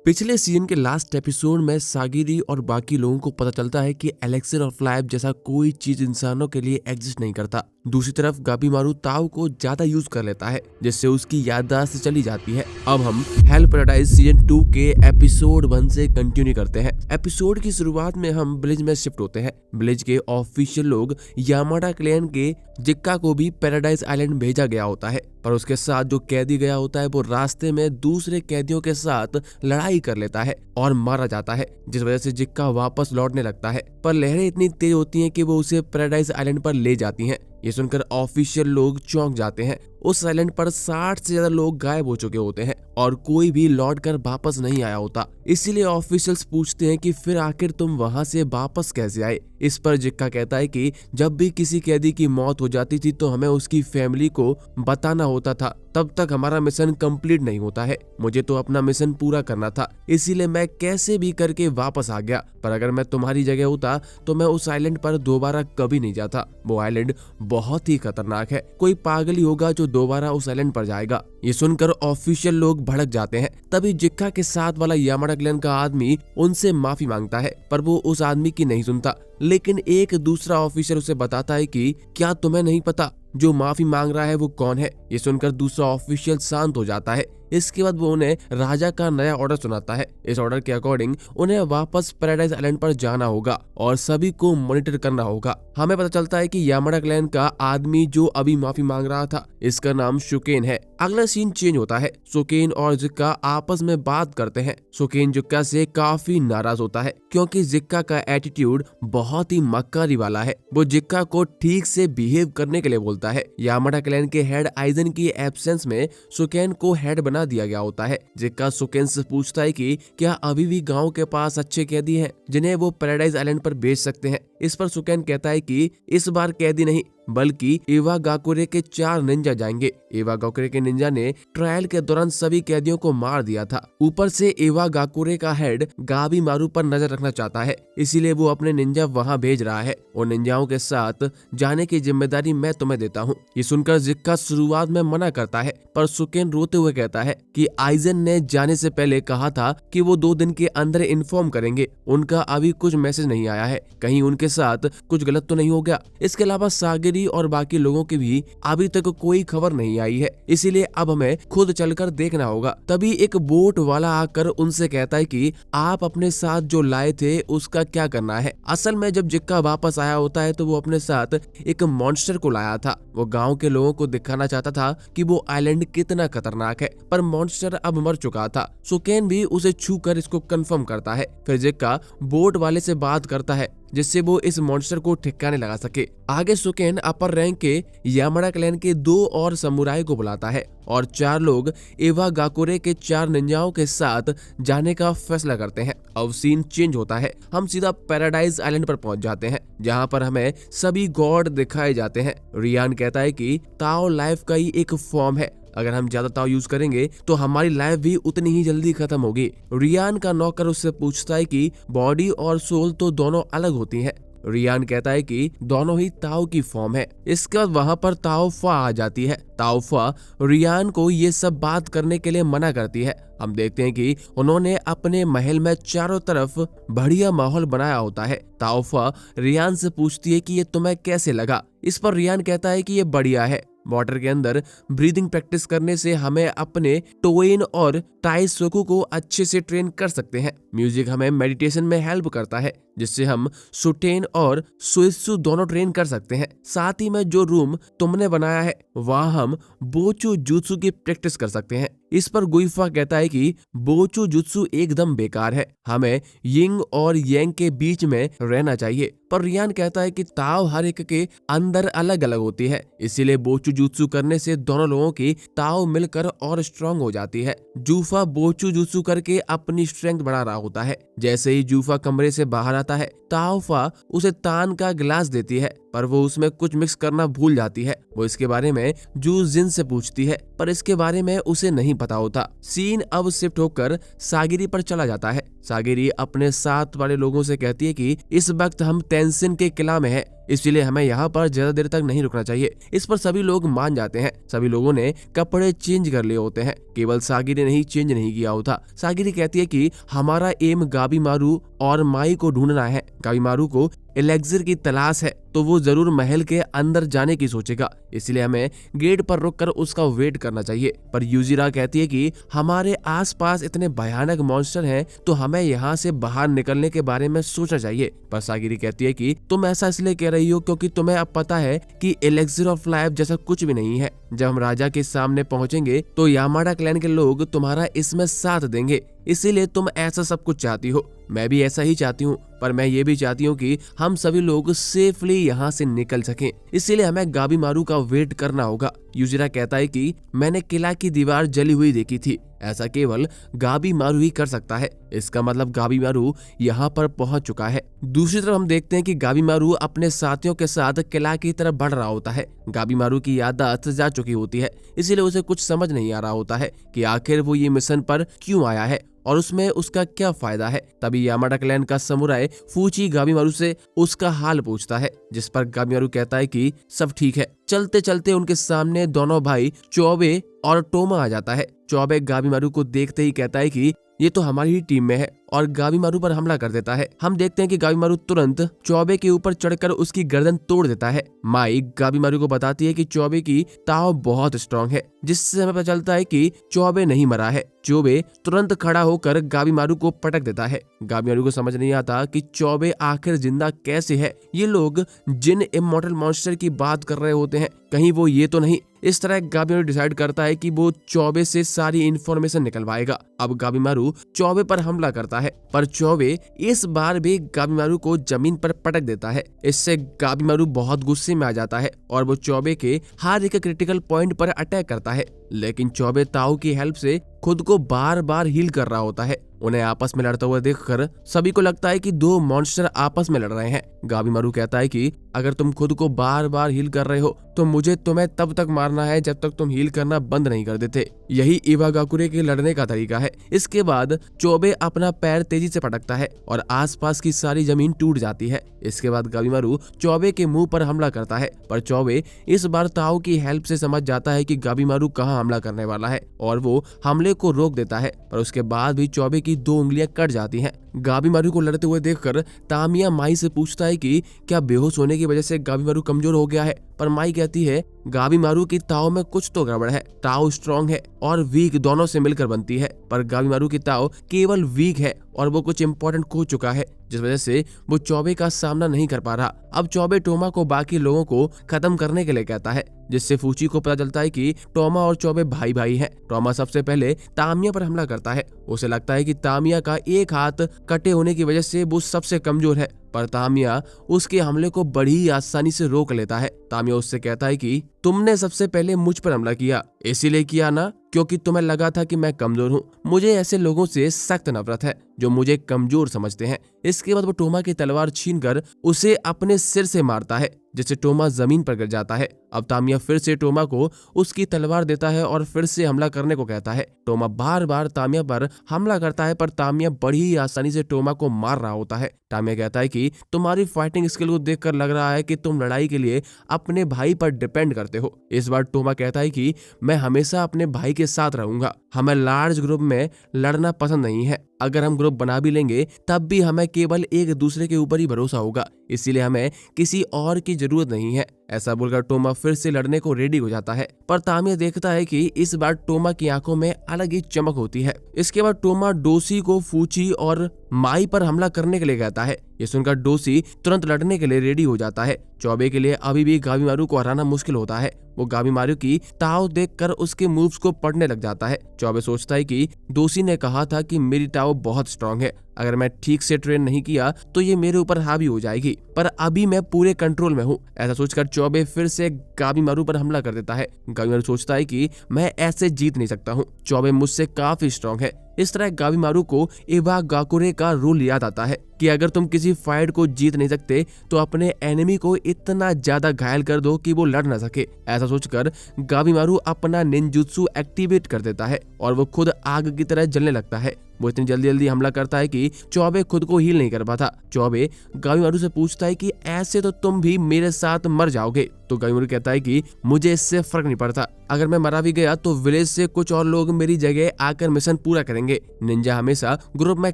पिछले सीजन के last episode में सागिरी और बाकी लोगों को पता चलता है कि एलेक्सिर ऑफ लाइफ जैसा कोई चीज इंसानों के लिए एग्जिस्ट नहीं करता। दूसरी तरफ गाबीमारू ताओ को ज्यादा यूज कर लेता है जिससे उसकी याददाश्त चली जाती है। अब हम हेल पैराडाइज सीजन 2 के एपिसोड 1 से कंटिन्यू करते हैं। एपिसोड की शुरुआत में हम विलेज में शिफ्ट होते हैं। विलेज के ऑफिशियल लोग यामाडा क्लैन के जिक्का को भी पैराडाइज आइलैंड भेजा गया होता है, पर उसके साथ जो कैदी गया होता है वो रास्ते में दूसरे कैदियों के साथ लड़ाई कर लेता है और मारा जाता है, जिस वजह से जिक्का वापस लौटने लगता है। पर लहरें इतनी तेज होती हैं कि वो उसे पैराडाइज आइलैंड पर ले जाती हैं। ये सुनकर ऑफिशियल लोग चौंक जाते हैं। उस आइलैंड पर 60 से ज्यादा लोग गायब हो चुके होते हैं और कोई भी लौट कर वापस नहीं आया होता। इसीलिए ऑफिशियल्स पूछते हैं कि फिर आखिर तुम वहां से वापस कैसे आए। इस पर जिक्का कहता है कि जब भी किसी कैदी की मौत हो जाती थी तो हमें उसकी फैमिली को बताना होता था, तब तक हमारा मिशन कंप्लीट नहीं होता है। मुझे तो अपना मिशन पूरा करना था, इसीलिए मैं कैसे भी करके वापस आ गया। पर अगर मैं तुम्हारी जगह होता तो मैं उस आइलैंड पर दोबारा कभी नहीं जाता। वो आइलैंड बहुत ही खतरनाक है, कोई पागल ही होगा जो दोबारा उस आइलैंड पर जाएगा। ये सुनकर ऑफिशियल लोग भड़क जाते हैं। तभी जिक्का के साथ वाला यामाडा क्लैन का आदमी उनसे माफी मांगता है, पर वो उस आदमी की नहीं सुनता। लेकिन एक दूसरा ऑफिसर उसे बताता है कि क्या तुम्हें नहीं पता जो माफी मांग रहा है वो कौन है। ये सुनकर दूसरा ऑफिशियल शांत हो जाता है। इसके बाद वो उन्हें राजा का नया ऑर्डर सुनाता है। इस ऑर्डर के अकॉर्डिंग उन्हें वापस पैराडाइज आइलैंड पर जाना होगा और सभी को मॉनिटर करना होगा। हमें पता चलता है कि यामाडा क्लैन का आदमी जो अभी माफी मांग रहा था, इसका नाम शुकेन है। अगला सीन चेंज होता है। शुकेन और जिक्का आपस में बात करते हैं। शुकेन जिक्का से काफी नाराज होता है क्योंकि जिक्का का एटीट्यूड बहुत ही मक्कारी वाला है। वो जिक्का को ठीक से बिहेव करने के लिए बोलता है। यामाडा क्लैन के हेड आइजन की एब्सेंस में शुकेन को हेड बना दिया गया होता है। जिक्का शुकेन से पूछता है कि क्या अभी भी गांव के पास अच्छे कैदी हैं जिन्हें वो पैराडाइज आइलैंड पर भेज सकते हैं। इस पर शुकेन कहता है कि इस बार कैदी नहीं बल्कि इवागाकुरे के 4 निंजा जाएंगे। इवागाकुरे के निंजा ने ट्रायल के दौरान सभी कैदियों को मार दिया था। ऊपर से इवागाकुरे का हेड गाबीमारू पर नजर रखना चाहता है, इसीलिए वो अपने निंजा वहां भेज रहा है और निंजाओं के साथ जाने की जिम्मेदारी मैं तुम्हें देता हूँ। ये सुनकर जिक्का शुरुआत में मना करता है, पर शुकेन रोते हुए कहता है कि आइजन ने जाने से पहले कहा था कि वो 2 दिन के अंदर इन्फॉर्म करेंगे। उनका अभी कुछ मैसेज नहीं आया है, कहीं उनके साथ कुछ गलत तो नहीं हो गया। इसके अलावा सागिरी और बाकी लोगों की भी अभी तक कोई खबर नहीं आई है, इसीलिए अब हमें खुद चलकर देखना होगा। तभी एक बोट वाला आकर उनसे कहता है कि आप अपने साथ जो लाए थे उसका क्या करना है। असल में जब जिक्का वापस आया होता है तो वो अपने साथ एक मॉन्स्टर को लाया था। वो गांव के लोगों को दिखाना चाहता था कि वो आइलैंड कितना खतरनाक है, पर मॉन्स्टर अब मर चुका था। शुकेन भी उसे छू कर इसको कंफर्म करता है। फिर जिक्का बोट वाले से बात करता है जिससे वो इस मॉन्स्टर को ठिकाने लगा सके। आगे शुकेन अपर रैंक के यामाडा क्लैन के 2 और समुराई को बुलाता है और 4 लोग इवागाकुरे के 4 निंजाओं के साथ जाने का फैसला करते हैं। अब सीन चेंज होता है। हम सीधा पैराडाइज आइलैंड पर पहुंच जाते हैं जहां पर हमें सभी गॉड दिखाए जाते हैं। रियान कहता है कि ताओ लाइफ का ही एक फॉर्म है, अगर हम ज्यादा ताव यूज करेंगे तो हमारी लाइफ भी उतनी ही जल्दी खत्म होगी। रियान का नौकर उससे पूछता है कि बॉडी और सोल तो दोनों अलग होती हैं। रियान कहता है कि दोनों ही ताओ की फॉर्म है। इसके बाद वहां पर ताओफा आ जाती है। ताओफा रियान को ये सब बात करने के लिए मना करती है। हम देखते हैं कि उन्होंने अपने महल में चारों तरफ बढ़िया माहौल बनाया होता है। ताओफा रियान से पूछती है कि ये तुम्हें कैसे लगा। इस पर रियान कहता है कि ये बढ़िया है। वाटर के अंदर ब्रीदिंग प्रैक्टिस करने से हमें अपने टोइन और टाइसोकु को अच्छे से ट्रेन कर सकते हैं। म्यूजिक हमें मेडिटेशन में हेल्प करता है जिससे हम सुटेन और सुइत्सु दोनों ट्रेन कर सकते हैं। साथ ही में जो रूम तुमने बनाया है वहां हम बोचू जुत्सु की प्रैक्टिस कर सकते हैं। इस पर गुइफा कहता है कि बोचू जुत्सु एकदम बेकार है, हमें यिंग और यांग के बीच में रहना चाहिए। पर रियान कहता है कि ताओ हर एक के अंदर अलग अलग होती है, इसीलिए बोचू जुत्सु करने से दोनों लोगों की ताओ मिलकर और स्ट्रांग हो जाती है। जूफा बोचू जुत्सु करके अपनी स्ट्रेंथ बढ़ा रहा होता है। जैसे ही जूफा कमरे से बाहर आता है ताओफा उसे तान का गिलास देती है, पर वो उसमें कुछ मिक्स करना भूल जाती है। वो इसके बारे में जू जिन से पूछती है, पर इसके बारे में उसे नहीं पता होता। सीन अब शिफ्ट होकर सागिरी पर चला जाता है। सागिरी अपने साथ वाले लोगों से कहती है कि इस वक्त हम तेंसिन के किला में है, इसलिए हमें यहाँ पर ज्यादा देर तक नहीं रुकना चाहिए। इस पर सभी लोग मान जाते हैं। सभी लोगों ने कपड़े चेंज कर लिए होते हैं, केवल सागिरी ने ही चेंज नहीं किया होता। सागिरी कहती है कि हमारा एम गाबीमारू और माई को ढूंढना है। गाबीमारू को एलेक्सिर की तलाश है तो वो जरूर महल के अंदर जाने की सोचेगा, इसलिए हमें गेट पर रुककर उसका वेट करना चाहिए। पर यूजिरा कहती है कि हमारे आसपास इतने भयानक मॉन्स्टर हैं तो हमें यहाँ से बाहर निकलने के बारे में सोचना चाहिए। पर सागिरी कहती है कि तुम ऐसा इसलिए कह रही हो क्योंकि तुम्हें अब पता है कि एलेक्सिर ऑफ लाइफ जैसा कुछ भी नहीं है। जब हम राजा के सामने पहुंचेंगे तो यामाडा क्लैन के लोग तुम्हारा इसमें साथ देंगे, इसीलिए तुम ऐसा सब कुछ चाहती हो। मैं भी ऐसा ही चाहती हूँ, पर मैं ये भी चाहती हूँ कि हम सभी लोग सेफली यहाँ से निकल सकें, इसीलिए हमें गाबीमारू का वेट करना होगा। यूजिरा कहता है कि मैंने किला की दीवार जली हुई देखी थी, ऐसा केवल गाबीमारू ही कर सकता है। इसका मतलब गाबीमारू यहाँ पर पहुंच चुका है। दूसरी तरफ हम देखते हैं कि गाबीमारू अपने साथियों के साथ किला की तरफ बढ़ रहा होता है। गाबीमारू की याददाश्त जा चुकी होती है, इसीलिए उसे कुछ समझ नहीं आ रहा होता है कि आखिर वो ये मिशन पर क्यों आया है और उसमें उसका क्या फायदा है। तभी यामाडा क्लैन का समुराई फूची गाबीमारू से उसका हाल पूछता है, जिस पर गाबीमारू कहता है कि सब ठीक है। चलते चलते उनके सामने दोनों भाई चौबे और टोमा आ जाता है। चौबे गाबीमारू को देखते ही कहता है कि ये तो हमारी ही टीम में है और गाबीमारू पर हमला कर देता है। हम देखते हैं कि गाबीमारू तुरंत चौबे के ऊपर चढ़कर उसकी गर्दन तोड़ देता है। माई गाबीमारू को बताती है कि चौबे की ताव बहुत स्ट्रांग है, जिससे हमें पता चलता है कि चौबे नहीं मरा है। चौबे तुरंत खड़ा होकर गाबीमारू को पटक देता है। गाबीमारू को समझ नहीं आता कि चौबे आखिर जिंदा कैसे है। ये लोग जिन इमॉर्टल मॉन्स्टर की बात कर रहे होते हैं, कहीं वो ये तो नहीं। इस तरह गाबीमारू डिसाइड करता है कि वो चौबे से सारी इंफॉर्मेशन निकलवाएगा। अब गाबीमारू चौबे पर हमला करता है, पर चौबे इस बार भी गाबीमारू को जमीन पर पटक देता है। इससे गाबीमारू बहुत गुस्से में आ जाता है और वो चौबे के हर एक क्रिटिकल पॉइंट पर अटैक करता है। लेकिन चौबे ताऊ की हेल्प से खुद को बार बार हील कर रहा होता है। उन्हें आपस में लड़ते हुए देखकर सभी को लगता है कि दो मॉन्स्टर आपस में लड़ रहे हैं। गाबीमारू कहता है कि अगर तुम खुद को बार बार हील कर रहे हो तो मुझे तुम्हें तब तक मारना है जब तक तुम हील करना बंद नहीं कर देते। यही इवागाकुरे के लड़ने का तरीका है। इसके बाद चौबे अपना पैर तेजी से पटकता है और आसपास की सारी जमीन टूट जाती है। इसके बाद गाबीमारू चौबे के मुंह पर हमला करता है, पर चौबे इस बार ताऊ की हेल्प से समझ जाता है कि गाबीमारू कहाँ हमला करने वाला है और वो हमले को रोक देता है। पर उसके बाद भी चौबे की 2 उंगलियां कट जाती हैं। गाबीमारू को लड़ते हुए देखकर तामिया माई से पूछता है कि क्या बेहोश होने की वजह से गाबीमारू कमजोर हो गया है। पर माई कहती है गाबीमारू की ताव में कुछ तो गड़बड़ है। ताव स्ट्रांग है और वीक दोनों से मिलकर बनती है, पर गाबीमारू की ताव केवल वीक है और वो कुछ इंपॉर्टेंट खो चुका है, जिस वजह से वो चौबे का सामना नहीं कर पा रहा। अब चौबे टोमा को बाकी लोगों को खत्म करने के लिए कहता है, जिससे फूची को पता चलता है कि टोमा और चौबे भाई भाई हैं। टोमा सबसे पहले तामिया पर हमला करता है। उसे लगता है कि तामिया का एक हाथ कटे होने की वजह से वो सबसे कमजोर है, पर तामिया उसके हमले को बड़ी आसानी से रोक लेता है। तामिया उससे कहता है कि तुमने सबसे पहले मुझ पर हमला किया, इसीलिए किया ना क्योंकि तुम्हें लगा था कि मैं कमजोर हूँ। मुझे ऐसे लोगों से सख्त नफरत है जो मुझे कमजोर समझते हैं। इसके बाद वो टोमा की तलवार छीनकर उसे अपने सिर से मारता है, जिससे टोमा जमीन पर गिर जाता है। अब तामिया फिर से टोमा को उसकी तलवार देता है और फिर से हमला करने को कहता है। टोमा बार बार तामिया पर हमला करता है, पर तामिया बड़ी आसानी से टोमा को मार रहा होता है। तामिया कहता है कि तुम्हारी फाइटिंग स्किल को देखकर लग रहा है कि तुम लड़ाई के लिए अपने भाई पर डिपेंड करते हो। इस बार टोमा कहता है कि मैं हमेशा अपने भाई के साथ रहूंगा। हमें लार्ज ग्रुप में लड़ना पसंद नहीं है। अगर हम ग्रुप बना भी लेंगे तब भी हमें केवल एक दूसरे के ऊपर ही भरोसा होगा, इसीलिए हमें किसी और की जरूरत नहीं है। ऐसा बोलकर टोमा फिर से लड़ने को रेडी हो जाता है, पर तामिया देखता है कि इस बार टोमा की आंखों में अलग ही चमक होती है। इसके बाद टोमा डोसी को फूची और माई पर हमला करने के लिए कहता है। ये सुनकर डोसी तुरंत लड़ने के लिए रेडी हो जाता है। चौबे के लिए अभी भी गाबीमारू को हराना मुश्किल होता है। वो गाबीमारू की ताव देखकर उसके मूव्स को पढ़ने लग जाता है। चौबे सोचता है कि डोसी ने कहा था कि मेरी ताव बहुत स्ट्रांग है, अगर मैं ठीक से ट्रेन नहीं किया तो ये मेरे ऊपर हावी हो जाएगी, पर अभी मैं पूरे कंट्रोल में हूँ। ऐसा सोचकर चौबे फिर से गाबीमारू पर हमला कर देता है। गाबीमारू सोचता है कि मैं ऐसे जीत नहीं सकता हूँ, चौबे मुझसे काफी स्ट्रांग है। इस तरह गाबीमारू को इवागाकुरे का रूल याद आता है कि अगर तुम किसी फाइट को जीत नहीं सकते तो अपने एनिमी को इतना ज्यादा घायल कर दो कि वो लड़ ना सके। ऐसा सोचकर गाबीमारू अपना निंजुत्सु एक्टिवेट कर देता है और वो खुद आग की तरह जलने लगता है। वो इतनी जल्दी जल्दी हमला करता है कि चौबे खुद को हील नहीं कर पाता। चौबे गाबीमारू से पूछता है कि ऐसे तो तुम भी मेरे साथ मर जाओगे। तो गाबीमारू कहता है कि मुझे इससे फर्क नहीं पड़ता, अगर मैं मरा भी गया तो विलेज से कुछ और लोग मेरी जगह आकर मिशन पूरा करेंगे। निंजा हमेशा ग्रुप में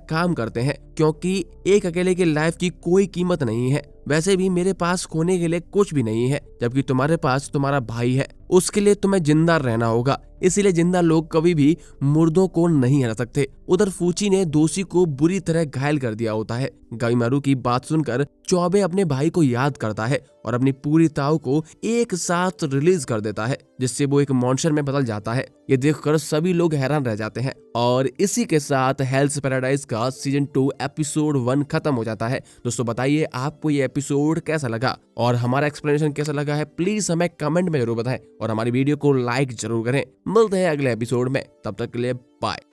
काम करते हैं क्योंकि एक अकेले की लाइफ की कोई कीमत नहीं है। वैसे भी मेरे पास खोने के लिए कुछ भी नहीं है, जबकि तुम्हारे पास तुम्हारा भाई है, उसके लिए तुम्हें जिंदा रहना होगा। इसीलिए जिंदा लोग कभी भी मुर्दों को नहीं हरा सकते। उधर फूची ने दोषी को बुरी तरह घायल कर दिया होता है। गाबीमारू की बात सुनकर चौबे अपने भाई को याद करता है और अपनी पूरी ताऊ को एक साथ रिलीज कर देता है, जिससे वो एक मॉन्स्टर में बदल जाता है। ये देखकर सभी लोग हैरान रह जाते हैं और इसी के साथ हेल्स पैराडाइज का सीजन 2 एपिसोड 1 खत्म हो जाता है। दोस्तों बताइए आपको ये एपिसोड कैसा लगा और हमारा एक्सप्लेनेशन कैसा लगा है, प्लीज हमें कमेंट में जरूर बताएं और हमारी वीडियो को लाइक जरूर करें। मिलते हैं अगले एपिसोड में, तब तक के लिए बाय।